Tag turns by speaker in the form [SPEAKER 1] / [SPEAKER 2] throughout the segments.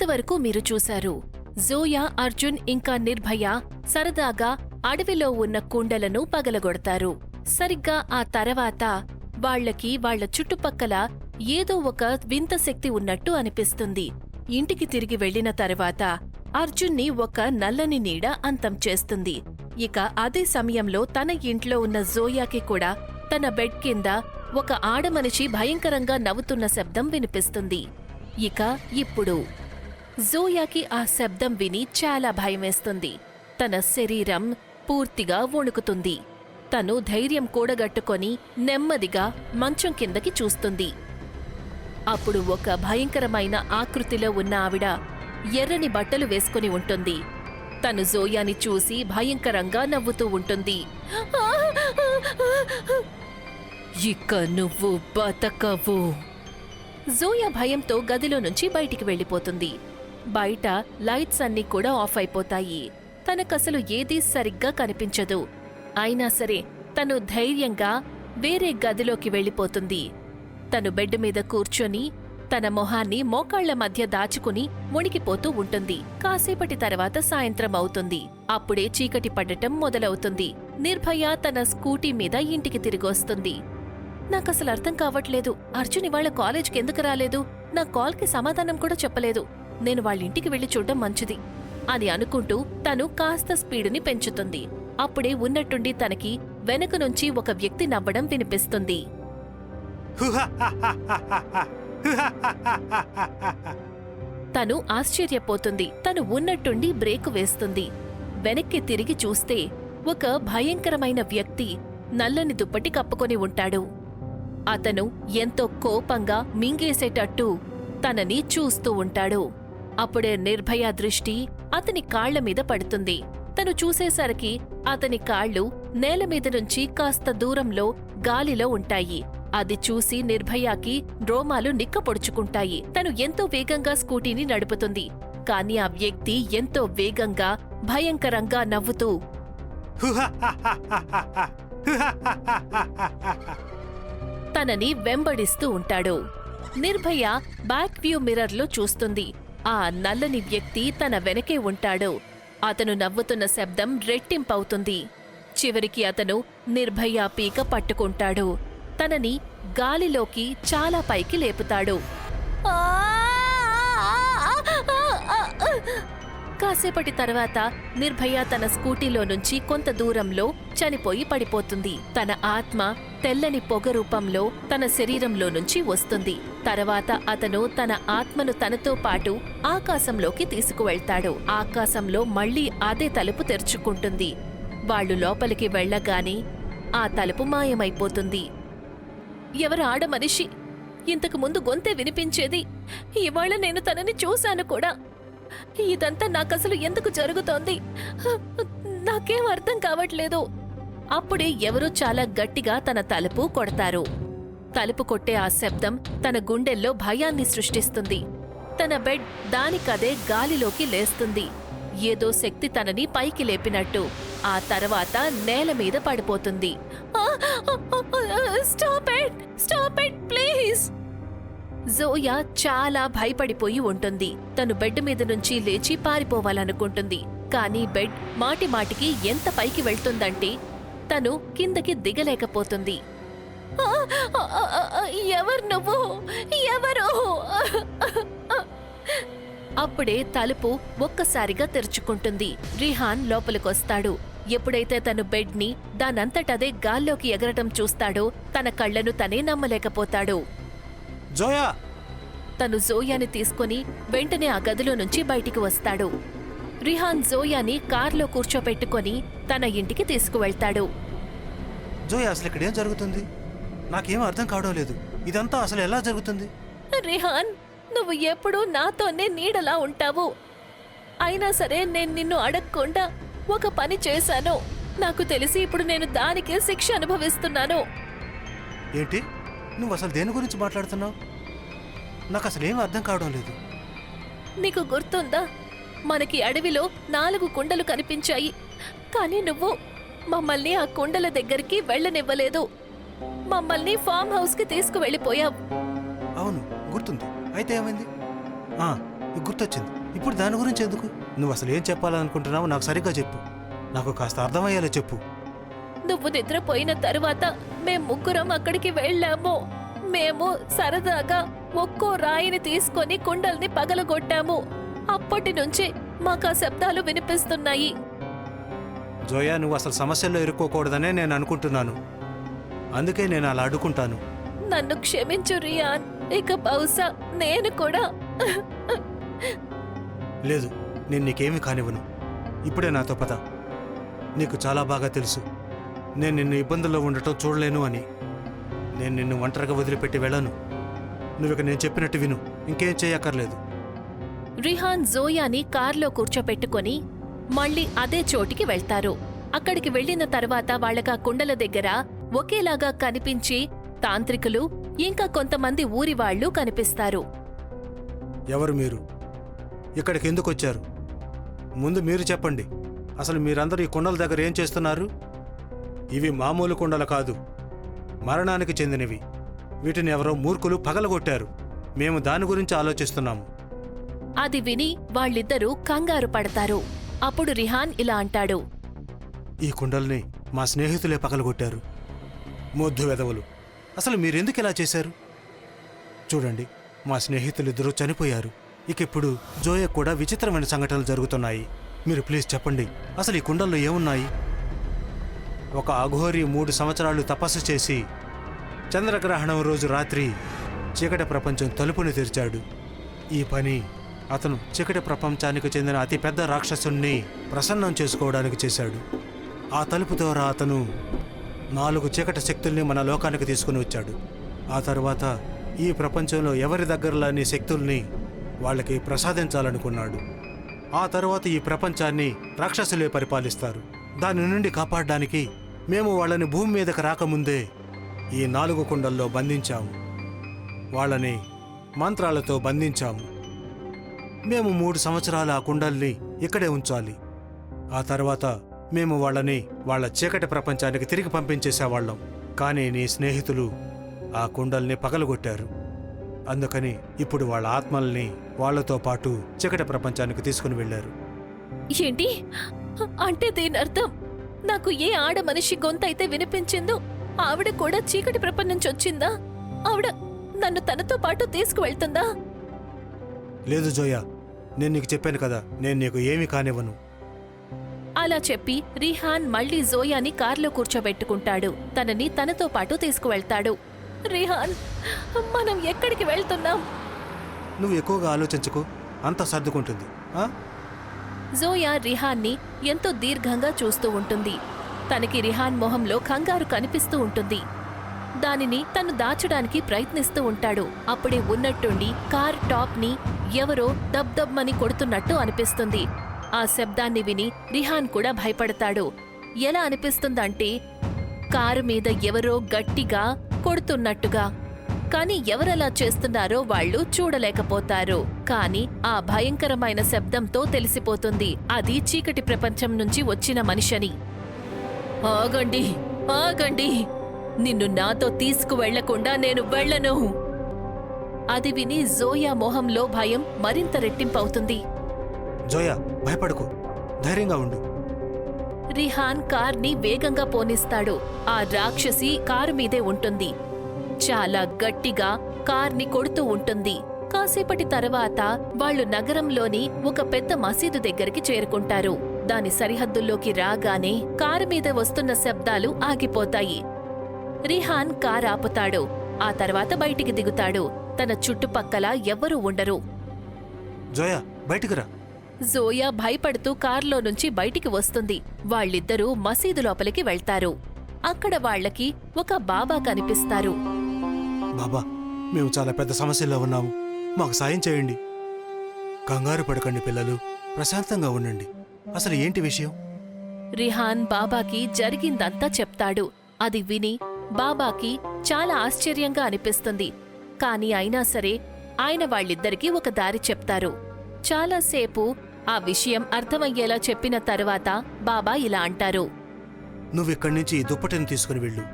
[SPEAKER 1] ఇంతవరకు మీరు చూశారు జోయా, అర్జున్ ఇంకా నిర్భయ సరదాగా అడవిలో ఉన్న కుండలను పగలగొడతారు. సరిగ్గా ఆ తర్వాత వాళ్లకి వాళ్ల చుట్టుపక్కల ఏదో ఒక వింత శక్తి ఉన్నట్టు అనిపిస్తుంది. ఇంటికి తిరిగి వెళ్లిన తర్వాత అర్జున్ని ఒక నల్లని నీడ అంతం చేస్తుంది. ఇక అదే సమయంలో తన ఇంట్లో ఉన్న జోయాకి కూడా తన బెడ్ కింద ఒక ఆడమనిషి భయంకరంగా నవ్వుతున్న శబ్దం వినిపిస్తుంది. ఇక ఇప్పుడు జోయాకి ఆ శబ్దం విని చాలా భయమేస్తుంది. తన శరీరం పూర్తిగా వణుకుతుంది. తను ధైర్యం కూడగట్టుకొని నెమ్మదిగా మంచం కిందకి చూస్తుంది. అప్పుడు ఒక భయంకరమైన ఆకృతిలో ఉన్న ఆవిడ ఎర్రని బట్టలు వేసుకుని ఉంటుంది. తను జోయాని చూసి భయంకరంగా నవ్వుతూ ఉంటుంది. ఇక నువ్వు బతకవు. జోయా భయంతో గదిలో నుంచి బయటికి వెళ్ళిపోతుంది. బయట లైట్స్ అన్నీ కూడా ఆఫ్ అయిపోతాయి. తనకసలు ఏదీ సరిగ్గా కనిపించదు. అయినా సరే తను ధైర్యంగా వేరే గదిలోకి వెళ్ళిపోతుంది. తను బెడ్ మీద కూర్చొని తన మొహాన్ని మోకాళ్ల మధ్య దాచుకుని మునిగిపోతూ ఉంటుంది. కాసేపటి తర్వాత సాయంత్రం అవుతుంది. అప్పుడే చీకటి పడటం మొదలవుతుంది. నిర్భయ తన స్కూటీ మీద ఇంటికి తిరిగొస్తుంది. నాకసలు అర్థం కావట్లేదు, అర్జున్ ఇవాళ కాలేజ్కి ఎందుకు రాలేదు? నా కాల్కి సమాధానం కూడా చెప్పలేదు. నేను వాళ్ళింటికి వెళ్లి చూడడం మంచిది అని అనుకుంటూ తను కాస్త స్పీడుని పెంచుతుంది. అప్పుడే ఉన్నట్టుండి తనకి వెనక నుంచి ఒక వ్యక్తి నవ్వడం వినిపిస్తుంది. తను ఆశ్చర్యపోతుంది. తను ఉన్నట్టుండి బ్రేకు వేస్తుంది. వెనక్కి తిరిగి చూస్తే ఒక భయంకరమైన వ్యక్తి నల్లని దుప్పటి కప్పుకొని ఉంటాడు. అతను ఎంతో కోపంగా మింగేసేటట్టు తనని చూస్తూ ఉంటాడు. అప్పుడే నిర్భయ దృష్టి అతని కాళ్ల మీద పడుతుంది. తను చూసేసరికి అతని కాళ్ళు నేల మీద నుంచి కాస్త దూరంలో గాలిలో ఉంటాయి. అది చూసి నిర్భయాకి రోమాలు నిక్కపొడుచుకుంటాయి. తను ఎంతో వేగంగా స్కూటీని నడుపుతుంది. కాని ఆ వ్యక్తి ఎంతో వేగంగా భయంకరంగా నవ్వుతూ తనని వెంబడిస్తూ ఉంటాడు. నిర్భయ బ్యాక్ వ్యూ మిర్రర్లో చూస్తుంది. ఆ నల్లని వ్యక్తి తన వెనకే ఉంటాడు. అతను నవ్వుతున్న శబ్దం రెట్టింపవుతుంది. చివరికి అతను నిర్భయ పీక పట్టుకుంటాడు. తనని గాలిలోకి చాలా పైకి లేపుతాడు. కాసేపటి తర్వాత నిర్భయ తన స్కూటీలో నుంచి కొంత దూరంలో చనిపోయి పడిపోతుంది. తన ఆత్మ తెల్లని పొగ రూపంలో తన శరీరంలో నుంచి వస్తుంది. తర్వాత అతను తన ఆత్మను తనతో పాటు ఆకాశంలోకి తీసుకువెళ్తాడు. ఆకాశంలో మళ్లీ అదే తలుపు తెరుచుకుంటుంది. వాళ్లు లోపలికి వెళ్లగానే ఆ తలుపు మాయమైపోతుంది. ఎవరు ఆడమనిషి? ఇంతకు ముందు గొంతే వినిపించేది. ఇవాళ నేను తనని చూశాను కూడా. ఇదంతా నాకసలు ఎందుకు జరుగుతోంది? నాకేం అర్థం కావట్లేదు. అప్పుడే ఎవరో చాలా గట్టిగా తన తలుపు కొడతారు. తలుపు కొట్టే ఆ శబ్దం తన గుండెల్లో భయాన్ని సృష్టిస్తుంది. తన బెడ్ దానికదే గాలిలోకి లేస్తుంది. ఏదో శక్తి తనని పైకి లేపినట్టు. ఆ తర్వాత నేల మీద పడిపోతుంది. Stop it please. జోయా చాలా భయపడిపోయి ఉంటుంది. తను బెడ్ మీద నుంచి లేచి పారిపోవాలనుకుంటుంది. కానీ బెడ్ మాటిమాటికి ఎంత పైకి వెళ్తుందంటే తను కిందకి దిగలేకపోతుంది. ఎవరు నువ్వు? ఎవరు? అప్పుడే తలుపు ఒక్కసారిగా తెరుచుకుంటుంది. రిహాన్ లోపలికొస్తాడు. ఎప్పుడైతే తను బెడ్ ని దానంతటదే గాల్లోకి ఎగరటం చూస్తాడో తన కళ్లను తనే నమ్మలేకపోతాడు.
[SPEAKER 2] జోయా!
[SPEAKER 1] తను జోయాని తీసుకుని వెంటనే ఆ గదిలో నుంచి బయటికి వస్తాడు. రిహాన్ జోయాని కార్లో కూర్చోపెట్టుకుని తన ఇంటికి తీసుకువెళ్తాడు.
[SPEAKER 2] జోయా, అసలు ఇక్కడేం జరుగుతుంది? నాకేం అర్థం కావడం లేదు. ఇదంతా అసలు ఎలా జరుగుతుంది?
[SPEAKER 1] రిహాన్, నువ్వు ఎప్పుడూ నాతోనే నీడలా ఉంటావు. అయినా సరే నేను నిన్ను అడగకుండా ఒక పని చేశాను. నాకు తెలిసి ఇప్పుడు నేను దానికే శిక్ష అనుభవిస్తున్నాను.
[SPEAKER 2] ఏంటి? నువ్వు అసలు దేని గురించి మాట్లాడుతున్నావు? నాకు అసలేం అర్థం కావడం లేదు.
[SPEAKER 1] నీకు గుర్తుందా, మనకి అడవిలో 4 కుండలు కనిపించాయి. కానీ నువ్వు మమ్మల్ని ఆ కుండల దగ్గరికి వెళ్ళనివ్వలేదు. మమ్మల్ని ఫామ్ హౌస్ కి తీసుకువెళ్ళిపోయావు.
[SPEAKER 2] అవును, గుర్తుంది. అయితే ఏమైంది? గుర్తొచ్చింది. ఇప్పుడు దాని గురించి ఎందుకు? నువ్వు అసలు ఏం చెప్పాలనుకుంటున్నావో నాకు సరిగ్గా చెప్పు. నాకు కాస్త అర్థమయ్యేలా చెప్పు.
[SPEAKER 1] నువ్వు నిద్రపోయిన తరువాత మేం ముగ్గురం అక్కడికి వెళ్ళాము. మేము సరదాగా ఒక్కో రాయిని తీసుకొని కుండల్ని పగలగొట్టాము. అప్పటి నుంచి మాకు ఆ శబ్దాలు వినిపిస్తున్నాయి.
[SPEAKER 2] జోయా, నువ్వు అసలు సమస్యల్లో ఇరుక్కోకూడదనే నేను అనుకుంటున్నాను. అందుకే నేను అలా అడ్డుకుంటాను.
[SPEAKER 1] నన్ను క్షమించు రియాన్. ఇక బహుశా నేను కూడా
[SPEAKER 2] లేదు, నేను నీకేమీ కానివ్వను. ఇప్పుడే నాతో పద. నీకు చాలా బాగా తెలుసు నేను నిన్ను ఇబ్బందుల్లో ఉండటం చూడలేను అని. నేను నిన్ను ఒంటరిగా వదిలిపెట్టి వెళ్ళను. నువ్విక నేను చెప్పినట్టు విను, ఇంకేం చేయక్కర్లేదు.
[SPEAKER 1] రిహాన్ జోయాని కార్లో కూర్చోపెట్టుకొని మళ్ళీ అదే చోటికి వెళ్తారు. అక్కడికి వెళ్లిన తర్వాత వాళ్ళకా కుండల దగ్గర ఒకేలాగా కనిపించి తాంత్రికులు ఇంకా కొంతమంది ఊరివాళ్లు కనిపిస్తారు.
[SPEAKER 2] ఎవరు మీరు? ఇక్కడికి ఎందుకు వచ్చారు? ముందు మీరు చెప్పండి. అసలు మీరందరూ ఈ కుండల దగ్గర ఏం చేస్తున్నారు? ఇవి మామూలు కుండలు కాదు, మరణానికి చెందినవి. వీటిని ఎవరో మూర్ఖులు పగలగొట్టారు. మేము దాని గురించి ఆలోచిస్తున్నాము.
[SPEAKER 1] అది విని వాళ్ళిద్దరూ కంగారు పడతారు. అప్పుడు రిహాన్ ఇలా అంటాడు.
[SPEAKER 2] ఈ కుండల్ని మా స్నేహితులే పగలగొట్టారు. మొద్దు వెధవలు. అసలు మీరెందుకు ఇలా చేశారు? చూడండి, మా స్నేహితులిద్దరూ చనిపోయారు. ఇకిప్పుడు జోయ కూడా విచిత్రమైన సంఘటనలు జరుగుతున్నాయి. మీరు ప్లీజ్ చెప్పండి, అసలు ఈ కుండల్లో ఏమున్నాయి? ఒక అఘోరి 3 సంవత్సరాలు తపస్సు చేసి చంద్రగ్రహణం రోజు రాత్రి చీకటి ప్రపంచం తలుపుని తెరిచాడు. ఈ పని అతను చీకటి ప్రపంచానికి చెందిన అతిపెద్ద రాక్షసుణ్ణి ప్రసన్నం చేసుకోవడానికి చేశాడు. ఆ తలుపు ద్వారా అతను 4 చీకటి శక్తుల్ని మన లోకానికి తీసుకుని వచ్చాడు. ఆ తర్వాత ఈ ప్రపంచంలో ఎవరి దగ్గరలోని శక్తుల్ని వాళ్ళకి ప్రసాదించాలనుకున్నాడు. ఆ తర్వాత ఈ ప్రపంచాన్ని రాక్షసులే పరిపాలిస్తారు. దాని నుండి కాపాడడానికి మేము వాళ్ళని భూమి మీదకి రాకముందే ఈ 4 కుండల్లో బంధించాము. వాళ్ళని మంత్రాలతో బంధించాము. మేము 3 సంవత్సరాలు ఆ కుండల్ని ఇక్కడే ఉంచాలి. ఆ తర్వాత మేము వాళ్ళని వాళ్ళ చీకటి ప్రపంచానికి తిరిగి పంపించేసేవాళ్ళం. కానీ నీ స్నేహితులు ఆ కుండల్ని పగలగొట్టారు. అందుకని ఇప్పుడు వాళ్ళ ఆత్మల్ని వాళ్లతో పాటు చీకటి ప్రపంచానికి తీసుకుని వెళ్లారు.
[SPEAKER 1] ఏంటి అంటే దీని అర్థం నాకు ఏ ఆడ మనిషి గొంతైతే వినిపించిందో ఆవిడ కూడా చీకటి ప్రపంచం నుంచి వచ్చిందా? ఆవిడ నన్ను తనతో పాటు తీసుకువెళ్తుందా?
[SPEAKER 2] లేదు జోయా, నేను నీకు చెప్పాను కదా, నేను నీకు ఏమీ కానివ్వను.
[SPEAKER 1] అలా చెప్పి రిహాన్ మళ్లీ జోయాని కార్లో కూర్చోబెట్టుకుంటాడు. తనని తనతో పాటు తీసుకువెళ్తాడు. రిహాన్, మనం ఎక్కడికి వెళ్తున్నాం?
[SPEAKER 2] నువ్వు ఎక్కువగా ఆలోచించుకో, అంతా సర్దుకుంటుంది.
[SPEAKER 1] జోయా రిహాన్ని ఎంతో దీర్ఘంగా చూస్తూ ఉంటుంది. తనకి రిహాన్ మొహంలో కంగారు కనిపిస్తూ ఉంటుంది. దానిని తను దాచడానికి ప్రయత్నిస్తూ ఉంటాడు. అప్పుడే ఉన్నట్టుండి కార్ టాప్ ని ఎవరో దబ్దబ్మని కొడుతున్నట్టు అనిపిస్తుంది. ఆ శబ్దాన్ని విని రిహాన్ కూడా భయపడతాడు. ఎలా అనిపిస్తుందంటే కారు మీద ఎవరో గట్టిగా కొడుతున్నట్టుగా. కాని ఎవరలా చేస్తున్నారో వాళ్ళు చూడలేకపోతారు. కాని ఆ భయంకరమైన శబ్దంతో తెలిసిపోతుంది అది చీకటి ప్రపంచం నుంచి వచ్చిన మనిషని. ఆగండి, ఆగండి, నిన్ను నాతో తీసుకువెళ్లకుండా నేను వెళ్ళను. అది విని జోయా మొహంలో భయం మరింత రెట్టింపవుతుంది.
[SPEAKER 2] జోయా, భయపడకు, ధైర్యంగా ఉండు.
[SPEAKER 1] రిహాన్ కార్ని వేగంగా పోనిస్తాడు. ఆ రాక్షసి కారు మీదే ఉంటుంది. చాలా గట్టిగా కార్ని కొడుతూ ఉంటుంది. కాసేపటి తర్వాత వాళ్ళు నగరంలోని ఒక పెద్ద మసీదు దగ్గరికి చేరుకుంటారు. దాని సరిహద్దుల్లోకి రాగానే కారు మీద వస్తున్న శబ్దాలు ఆగిపోతాయి. రిహాన్ కార్ ఆపుతాడు. ఆ తర్వాత బయటికి దిగుతాడు. తన చుట్టుపక్కల ఎవ్వరూ ఉండరు.
[SPEAKER 2] జోయా, బయటికి రా.
[SPEAKER 1] జోయా భయపడుతూ కార్లో నుంచి బయటికి వస్తుంది. వాళ్ళిద్దరూ మసీదు లోపలికి వెళ్తారు. అక్కడ వాళ్లకి ఒక బాబా కనిపిస్తారు.
[SPEAKER 2] బాబా, మేము చాలా పెద్ద సమస్యల్లో ఉన్నాము, మాకు సాయం చేయండి. కంగారు పడకండి పిల్లలు, ప్రశాంతంగా ఉండండి. అసలు ఏంటి విషయం?
[SPEAKER 1] రిహాన్ బాబాకి జరిగిందంతా చెప్తాడు. అది విని బాబాకి చాలా ఆశ్చర్యంగా అనిపిస్తుంది. కాని అయినా సరే ఆయన వాళ్ళిద్దరికీ ఒక దారి చెప్తారు. చాలాసేపు ఆ విషయం అర్థమయ్యేలా చెప్పిన తరువాత బాబా ఇలా అంటారు.
[SPEAKER 2] నువ్విక్కడి నుంచి ఈ దుప్పటిని తీసుకుని వెళ్ళు.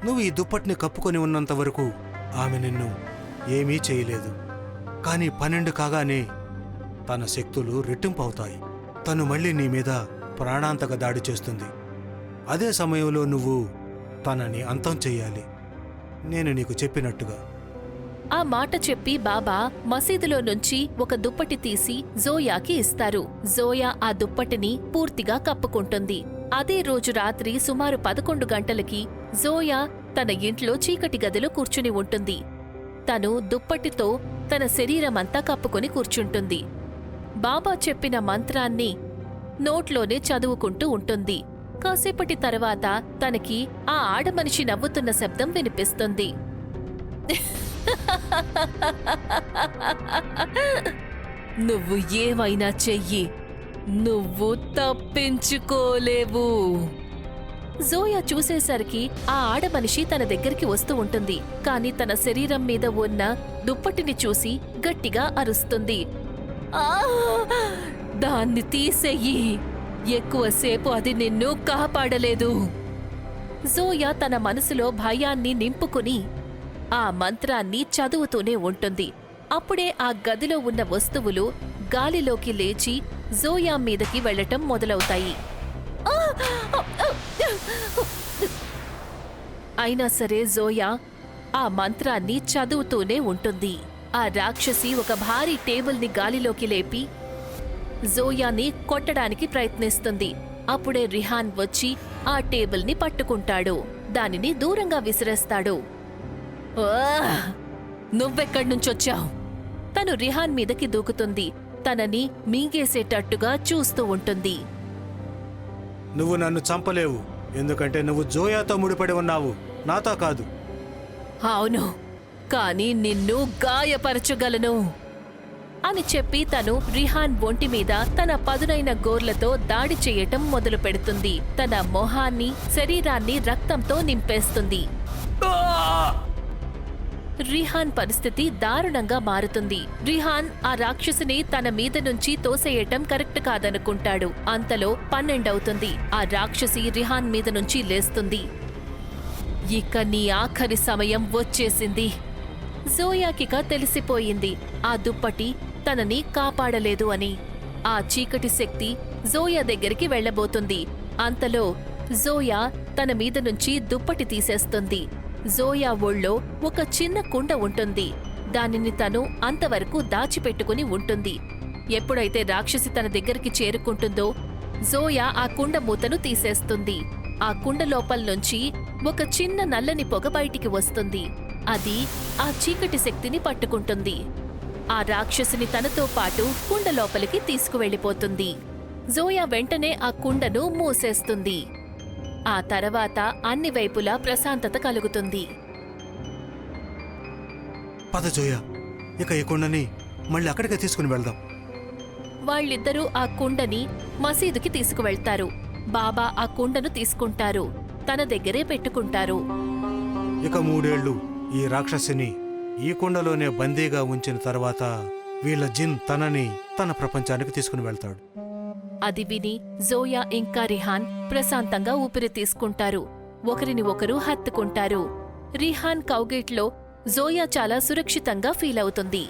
[SPEAKER 2] నువ్వు ఈ దుప్పటిని కప్పుకొని ఉన్నంత వరకు ఆమె నిన్ను ఏమీ చేయలేదు. కానీ 12 కాగానే తన శక్తులు రెట్టింపు అవుతాయి. తను మళ్ళీ నీ మీద ప్రాణాంతక దాడి చేస్తుంది. అదే సమయంలో నువ్వు తనని అంతం చెయ్యాలి, నేను నీకు చెప్పినట్టుగా.
[SPEAKER 1] ఆ మాట చెప్పి బాబా మసీదులో నుంచి ఒక దుప్పటి తీసి జోయాకి ఇస్తారు. జోయా ఆ దుప్పటిని పూర్తిగా కప్పుకుంటుంది. అదే రోజు రాత్రి సుమారు 11 గంటలకి జోయా తన ఇంట్లో చీకటి గదిలో కూర్చుని ఉంటుంది. తను దుప్పటితో తన శరీరమంతా కప్పుకొని కూర్చుంటుంది. బాబా చెప్పిన మంత్రాన్ని నోట్లోనే చదువుకుంటూ ఉంటుంది. కాసేపటి తర్వాత తనకి ఆ ఆడమనిషి నవ్వుతున్న శబ్దం వినిపిస్తుంది. నువ్వు ఏమైనా చెయ్యి, నువ్వు తప్పించుకోలేవు. జోయా చూసేసరికి ఆ ఆడమనిషి తన దగ్గరికి వస్తూ ఉంటుంది. కాని తన శరీరం మీద ఉన్న దుప్పటిని చూసి గట్టిగా అరుస్తుంది. "ఆ! దాన్ని తీసేయి, ఎక్కువసేపు అది నిన్ను కాపాడలేదు." జోయా తన మనసులో భయాన్ని నింపుకుని ఆ మంత్రాన్ని చదువుతూనే ఉంటుంది. అప్పుడే ఆ గదిలో ఉన్న వస్తువులు గాలిలోకి లేచి జోయా మీదకి వెళ్లటం మొదలవుతాయి. అయినా సరే జోయా ఆ మంత్రాన్ని చదువుతూనే ఉంటుంది. ఆ రాక్షసి ఒక భారీ టేబుల్ని గాలిలోకి లేపి జోయాని కొట్టడానికి ప్రయత్నిస్తుంది. అప్పుడే రిహాన్ వచ్చి ఆ టేబుల్ని పట్టుకుంటాడు. దానిని దూరంగా విసిరేస్తాడు. నువ్వెక్కడ్నుంచొచ్చావు? తను రిహాన్ మీదకి దూకుతుంది. తనని మింగేసేటట్టుగా చూస్తూ ఉంటుంది.
[SPEAKER 2] నువ్వు నన్ను చంపలేవు, ఎందుకంటే నువ్వు జోయాతో ముడిపడి ఉన్నావు, నాతో కాదు.
[SPEAKER 1] అవును, కాని నిన్ను గాయపరచగలను అని చెప్పి తను రిహాన్ ఒంటి మీద తన పదునైన గోర్లతో దాడి చేయటం మొదలు పెడుతుంది. తన మొహాన్ని, శరీరాన్ని రక్తంతో నింపేస్తుంది. రిహాన్ పరిస్థితి దారుణంగా మారుతుంది. రిహాన్ ఆ రాక్షసిని తన మీద నుంచి తోసేయటం కరెక్ట్ కాదనుకుంటాడు. అంతలో 12 అవుతుంది. ఆ రాక్షసి రిహాన్ మీద నుంచి లేస్తుంది. ఇక నీ ఆఖరి సమయం వచ్చేసింది. జోయాకిక తెలిసిపోయింది ఆ దుప్పటి తనని కాపాడలేదు అని. ఆ చీకటి శక్తి జోయా దగ్గరికి వెళ్లబోతుంది. అంతలో జోయా తన మీద నుంచి దుప్పటి తీసేస్తుంది. జోయా ఒళ్ళో ఒక చిన్న కుండ ఉంటుంది. దానిని తను అంతవరకు దాచిపెట్టుకుని ఉంటుంది. ఎప్పుడైతే రాక్షసి తన దగ్గరికి చేరుకుంటుందో జోయా ఆ కుండ మూతను తీసేస్తుంది. ఆ కుండ లోపల్నుంచి ఒక చిన్న నల్లని పొగ బయటికి వస్తుంది. అది ఆ చీకటి శక్తిని పట్టుకుంటుంది. ఆ రాక్షసిని తనతో పాటు కుండ లోపలికి తీసుకువెళ్ళిపోతుంది. జోయా వెంటనే ఆ కుండను మూసేస్తుంది. ఆ తర్వాత అన్ని వైపులా ప్రశాంతత కలుగుతుంది.
[SPEAKER 2] పద జోయా, ఇక ఈ కుండని మళ్ళీ అక్కడికే తీసుకుని వెళ్దాం.
[SPEAKER 1] వాళ్ళిద్దరూ ఆ కుండని మసీదుకి తీసుకువెళ్తారు. బాబా ఆ కుండను తీసుకుంటారు, తన దగ్గరే పెట్టుకుంటారు.
[SPEAKER 2] ఇక 3 ఏళ్లు ఈ రాక్షసిని ఈ కుండలోనే బందీగా ఉంచిన తర్వాత వీళ్ళ జిన్ తనని తన ప్రపంచానికి తీసుకుని వెళ్తాడు.
[SPEAKER 1] అది విని జోయా ఇంకా రిహాన్ ప్రశాంతంగా ఊపిరి తీసుకుంటారు. ఒకరిని ఒకరు హత్తుకుంటారు. రిహాన్ కౌగేట్లో జోయా చాలా సురక్షితంగా ఫీల్ అవుతుంది.